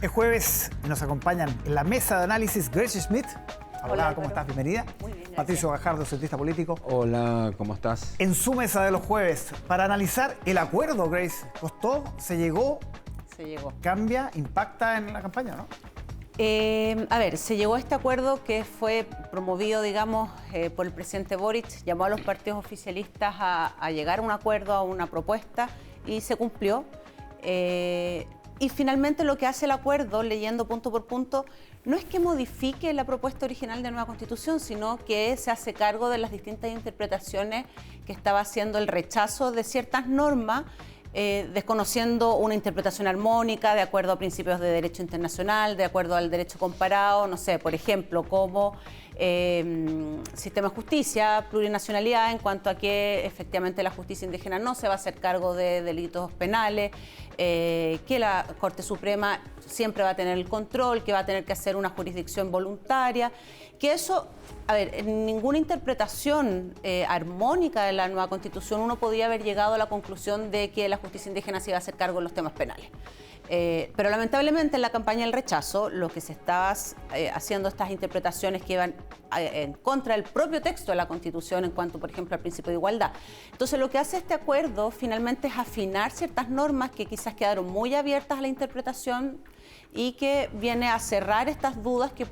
Es jueves y nos acompañan en la mesa de análisis Grace Schmidt. Hola, ¿cómo estás? Bienvenida. Muy bien, gracias. Patricio Gajardo, cientista político. Hola, ¿cómo estás? En su mesa de los jueves, para analizar el acuerdo, Grace. ¿Costó? ¿Se llegó? Se llegó. ¿Cambia? ¿Impacta en la campaña, no? Se llegó a este acuerdo que fue promovido, digamos, por el presidente Boric. Llamó a los partidos oficialistas a llegar a un acuerdo, a una propuesta, y se cumplió. Y finalmente lo que hace el acuerdo, leyendo punto por punto, no es que modifique la propuesta original de nueva Constitución, sino que se hace cargo de las distintas interpretaciones que estaba haciendo el rechazo de ciertas normas, desconociendo una interpretación armónica de acuerdo a principios de derecho internacional, de acuerdo al derecho comparado, no sé, por ejemplo, como sistema de justicia, plurinacionalidad, en cuanto a que efectivamente la justicia indígena no se va a hacer cargo de delitos penales, que la Corte Suprema siempre va a tener el control, que va a tener que hacer una jurisdicción voluntaria, que eso, a ver, en ninguna interpretación armónica de la nueva Constitución uno podía haber llegado a la conclusión de que la justicia indígena se iba a hacer cargo de los temas penales. Pero lamentablemente en la campaña del rechazo lo que se estaba haciendo estas interpretaciones que iban en contra del propio texto de la Constitución en cuanto, por ejemplo, al principio de igualdad. Entonces lo que hace este acuerdo finalmente es afinar ciertas normas que quizás quedaron muy abiertas a la interpretación y que viene a cerrar estas dudas que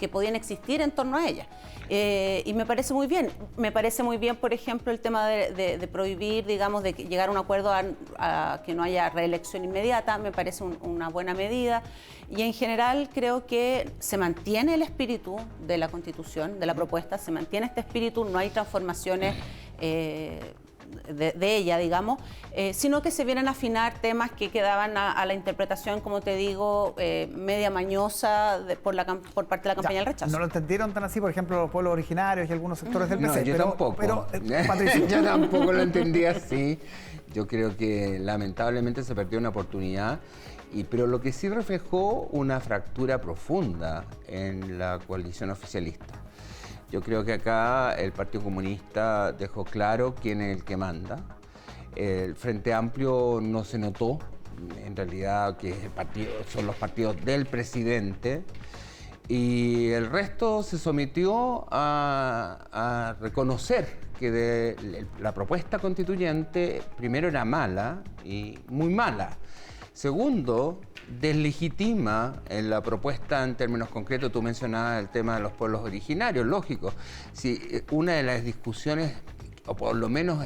podían existir en torno a ellas. Y me parece muy bien. Me parece muy bien, por ejemplo, el tema de prohibir, digamos, de llegar a un acuerdo a que no haya reelección inmediata. Me parece una buena medida. Y en general creo que se mantiene el espíritu de la Constitución, de la propuesta, se mantiene este espíritu, no hay transformaciones de ella, digamos, sino que se vienen a afinar temas que quedaban a la interpretación, como te digo, media mañosa por parte de la campaña del rechazo. No lo entendieron tan así, por ejemplo, los pueblos originarios y algunos sectores del PC. No, yo tampoco. Patricio. Yo tampoco lo entendí así. Yo creo que lamentablemente se perdió una oportunidad, pero lo que sí reflejó una fractura profunda en la coalición oficialista. Yo creo que acá el Partido Comunista dejó claro quién es el que manda. El Frente Amplio no se notó, en realidad, que son los partidos del presidente. Y el resto se sometió a reconocer que la propuesta constituyente, primero, era mala y muy mala. Segundo, deslegitima en la propuesta en términos concretos. Tú mencionabas el tema de los pueblos originarios, lógico. Si una de las discusiones, o por lo menos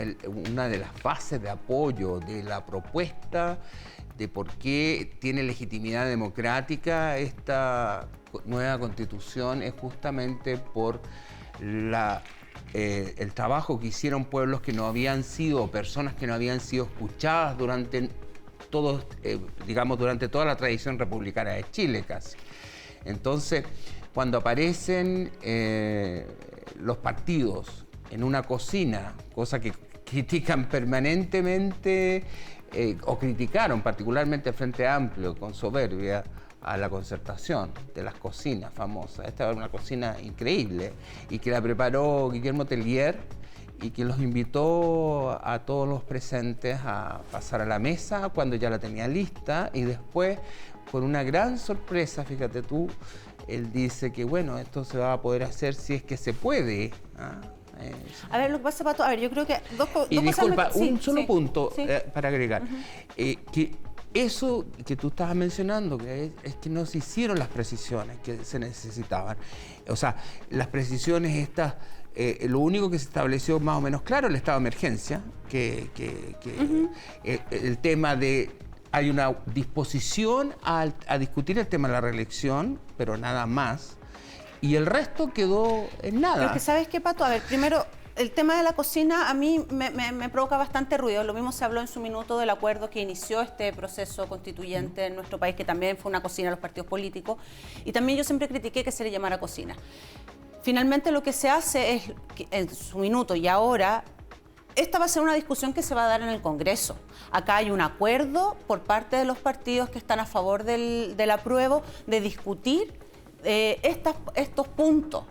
una de las bases de apoyo de la propuesta de por qué tiene legitimidad democrática esta nueva Constitución, es justamente por el trabajo que hicieron pueblos que no habían sido, personas que no habían sido escuchadas durante durante toda la tradición republicana de Chile casi. Entonces, cuando aparecen los partidos en una cocina, cosa que critican permanentemente, o criticaron particularmente el Frente Amplio con soberbia a la concertación de las cocinas famosas. Esta era una cocina increíble y que la preparó Guillermo Tellier, y que los invitó a todos los presentes a pasar a la mesa cuando ya la tenía lista, y después, con una gran sorpresa, fíjate tú, él dice que bueno, esto se va a poder hacer si es que se puede. A ver, lo que pasa, Pato, a ver, yo creo que dos cosas... Disculpa, un solo punto sí. Para agregar. Que eso que tú estabas mencionando, que es que no se hicieron las precisiones que se necesitaban. O sea, las precisiones estas... lo único que se estableció más o menos claro, el estado de emergencia, el tema de... Hay una disposición a discutir el tema de la reelección, pero nada más, y el resto quedó en nada. Pero que ¿sabes qué, Pato? A ver, primero, el tema de la cocina a mí me provoca bastante ruido. Lo mismo se habló en su minuto del acuerdo que inició este proceso constituyente en nuestro país, que también fue una cocina a los partidos políticos, y también yo siempre critiqué que se le llamara cocina. Finalmente lo que se hace es, en su minuto y ahora, esta va a ser una discusión que se va a dar en el Congreso. Acá hay un acuerdo por parte de los partidos que están a favor del apruebo de discutir estos puntos.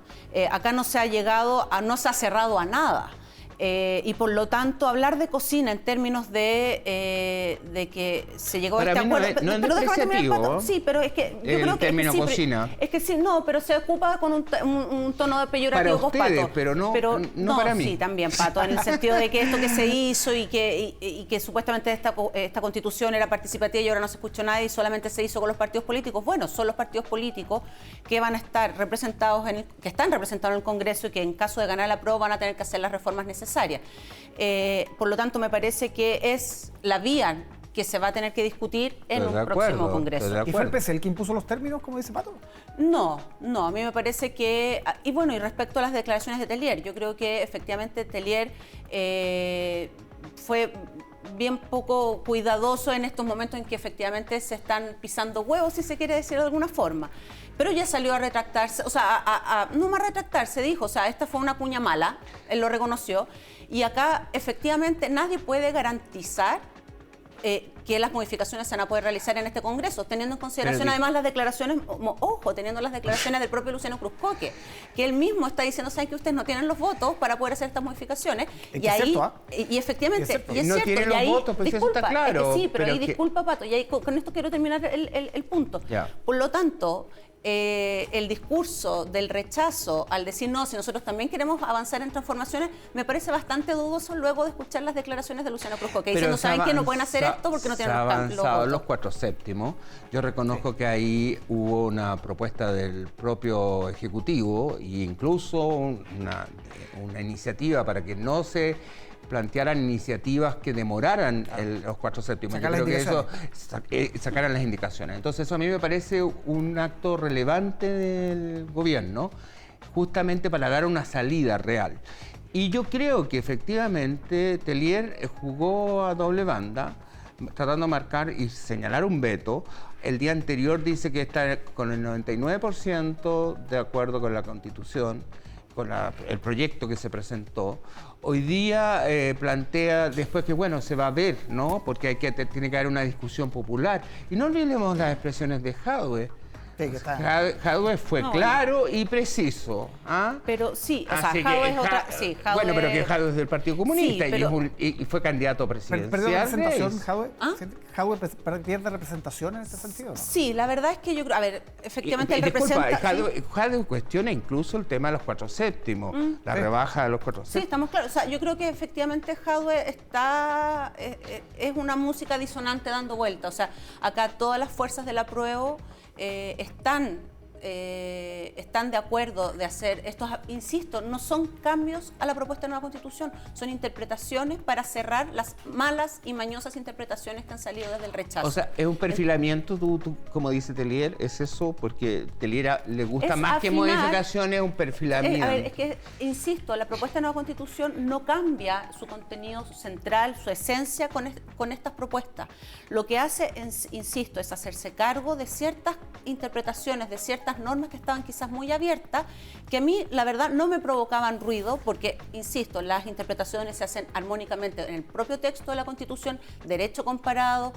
Acá no se ha cerrado a nada. Y por lo tanto, hablar de cocina en términos de que se llegó a Para este mí no acuerdo. es- no es pero déjame terminar, despreciativo, Pato. Sí, pero es que yo el creo que. término sí, cocina. Es que sí, no, pero se ocupa con un tono de peyorativo, Para ustedes, Pato. pero no para mí. Sí, también, Pato, en el sentido de que esto que se hizo y que supuestamente esta constitución era participativa y ahora no se escuchó nadie y solamente se hizo con los partidos políticos. Bueno, son los partidos políticos que van a estar representados que están representados en el Congreso y que en caso de ganar la prueba van a tener que hacer las reformas necesarias. Por lo tanto, me parece que es la vía que se va a tener que discutir en Estoy de un próximo acuerdo, Congreso. estoy de ¿Y fue el acuerdo. PC el que impuso los términos, como dice Pato? No, a mí me parece que, y bueno, y respecto a las declaraciones de Tellier, yo creo que efectivamente Tellier fue bien poco cuidadoso en estos momentos en que efectivamente se están pisando huevos, si se quiere decir de alguna forma. Pero ya salió a retractarse, o sea, no más retractarse, dijo, o sea, esta fue una cuña mala, él lo reconoció, y acá efectivamente nadie puede garantizar que las modificaciones se van a poder realizar en este Congreso, teniendo en consideración además las declaraciones, teniendo las declaraciones del propio Luciano Cruzcoque, que él mismo está diciendo, saben que ustedes no tienen los votos para poder hacer estas modificaciones. Es Y que es ahí, cierto, ¿ah? y efectivamente, Es cierto. y es No cierto, tienen y los ahí, votos, pues eso está disculpa, claro, sí, pero ahí que- disculpa, Pato, y ahí con esto quiero terminar el punto. Ya. Por lo tanto, el discurso del rechazo al decir no, si nosotros también queremos avanzar en transformaciones, me parece bastante dudoso luego de escuchar las declaraciones de Luciano Cruzcoque, diciendo, ¿saben que no pueden hacer esto porque no tienen se ha los avanzado votos? los 4/7. Yo reconozco que ahí hubo una propuesta del propio Ejecutivo e incluso una iniciativa para que no se plantearan iniciativas que demoraran los 4/7. Yo Sacar las creo que eso sacaran las indicaciones. Entonces eso a mí me parece un acto relevante del gobierno, justamente para dar una salida real. Y yo creo que efectivamente Tellier jugó a doble banda, tratando de marcar y señalar un veto. El día anterior dice que está con el 99% de acuerdo con la Constitución, con el proyecto que se presentó. Hoy día plantea después que, bueno, se va a ver, ¿no? Porque tiene que haber una discusión popular. Y no olvidemos las expresiones de Jadwe. Sí, que está. Jadwe fue claro y preciso. ¿Ah? Pero sí, o Así sea, Jadwe que es otra... Sí, Jadwe... Bueno, pero que Jadwe es del Partido Comunista Sí, y pero- y fue candidato presidencial. ¿Perdió representación, Jadwe? ¿Ah? ¿Jadwe pierde representación en este sentido? ¿No? Sí, la verdad es que yo creo... A ver, efectivamente él Disculpa, representa... sí. Jadwe cuestiona incluso el tema de los 4/7, la rebaja de los 4/7. Sí, estamos claros. O sea, yo creo que efectivamente Jadwe está... es una música disonante dando vuelta. O sea, acá todas las fuerzas del apruebo están de acuerdo de hacer estos, insisto, no son cambios a la propuesta de nueva constitución, son interpretaciones para cerrar las malas y mañosas interpretaciones que han salido desde el rechazo. O sea, es un perfilamiento, tú, como dice Tellier, ¿es eso? Porque Tellier le gusta Es más que afinar- modificaciones, un perfilamiento. A ver, es que, insisto, la propuesta de nueva constitución no cambia su contenido central, su esencia con estas propuestas. Lo que hace, insisto, es hacerse cargo de ciertas interpretaciones, de ciertas normas que estaban quizás muy abiertas, que a mí, la verdad, no me provocaban ruido, porque, insisto, las interpretaciones se hacen armónicamente en el propio texto de la Constitución, derecho comparado,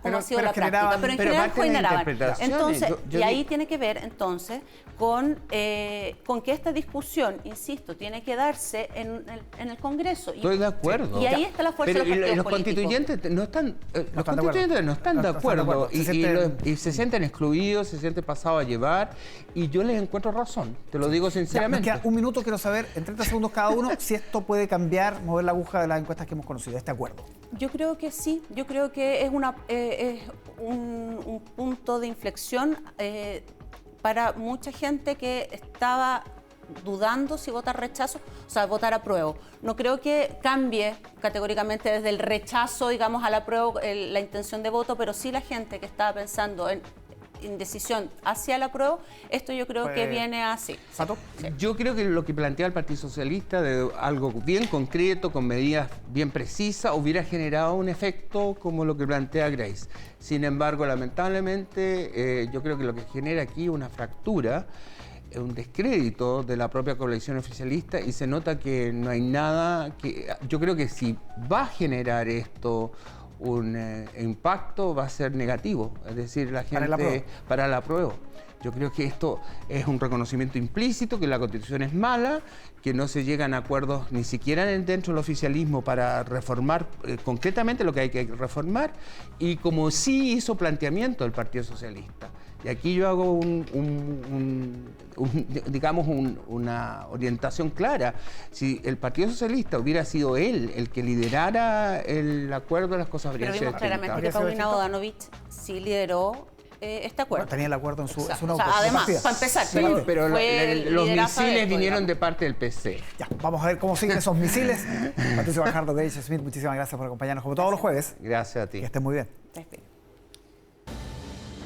cómo ha sido la práctica, pero en pero general aparte de las generaban. interpretaciones, Entonces, yo y ahí digo- tiene que ver, entonces, con que esta discusión, insisto, tiene que darse en el Congreso. Estoy de acuerdo. Y ahí está la fuerza Pero de los partidos los políticos. constituyentes no están, están de acuerdo. no están de No están de acuerdo acuerdo. y se sienten excluidos, se sienten pasados a llevar y yo les encuentro razón, te lo digo Ya, nos sinceramente. queda un minuto, quiero saber, en 30 segundos cada uno, si esto puede cambiar, mover la aguja de las encuestas que hemos conocido, este acuerdo. Yo creo que sí, yo creo que es un punto de inflexión para mucha gente que estaba dudando si votar rechazo, o sea, votar apruebo. No creo que cambie categóricamente desde el rechazo, digamos, al apruebo la intención de voto, pero sí la gente que estaba pensando en indecisión hacia el apruebo, esto yo creo que viene así. ¿Pato? Yo creo que lo que plantea el Partido Socialista de algo bien concreto, con medidas bien precisas, hubiera generado un efecto como lo que plantea Grace. Sin embargo, lamentablemente, yo creo que lo que genera aquí una fractura, un descrédito de la propia coalición oficialista y se nota que no hay nada que... Yo creo que si va a generar esto un impacto va a ser negativo, es decir, la gente Para el apruebo. para el apruebo. Yo creo que esto es un reconocimiento implícito, que la Constitución es mala, que no se llegan a acuerdos ni siquiera dentro del oficialismo para reformar concretamente lo que hay que reformar, y como sí hizo planteamiento el Partido Socialista. Y aquí yo hago digamos, una orientación clara. Si el Partido Socialista hubiera sido él el que liderara el acuerdo, las cosas habrían Pero sido vimos distintas. claramente que Paulina Bodanovich sí lideró este acuerdo. Bueno, tenía el acuerdo en su Exacto. auto. Además, para empezar, Sí, pero los liderazo de misiles esto, vinieron digamos. de parte del PC. Ya, vamos a ver cómo siguen esos misiles. Patricio Bajardo, Grace Smith, muchísimas gracias por acompañarnos como todos los jueves. Gracias a ti. Que estén muy bien. Respiro.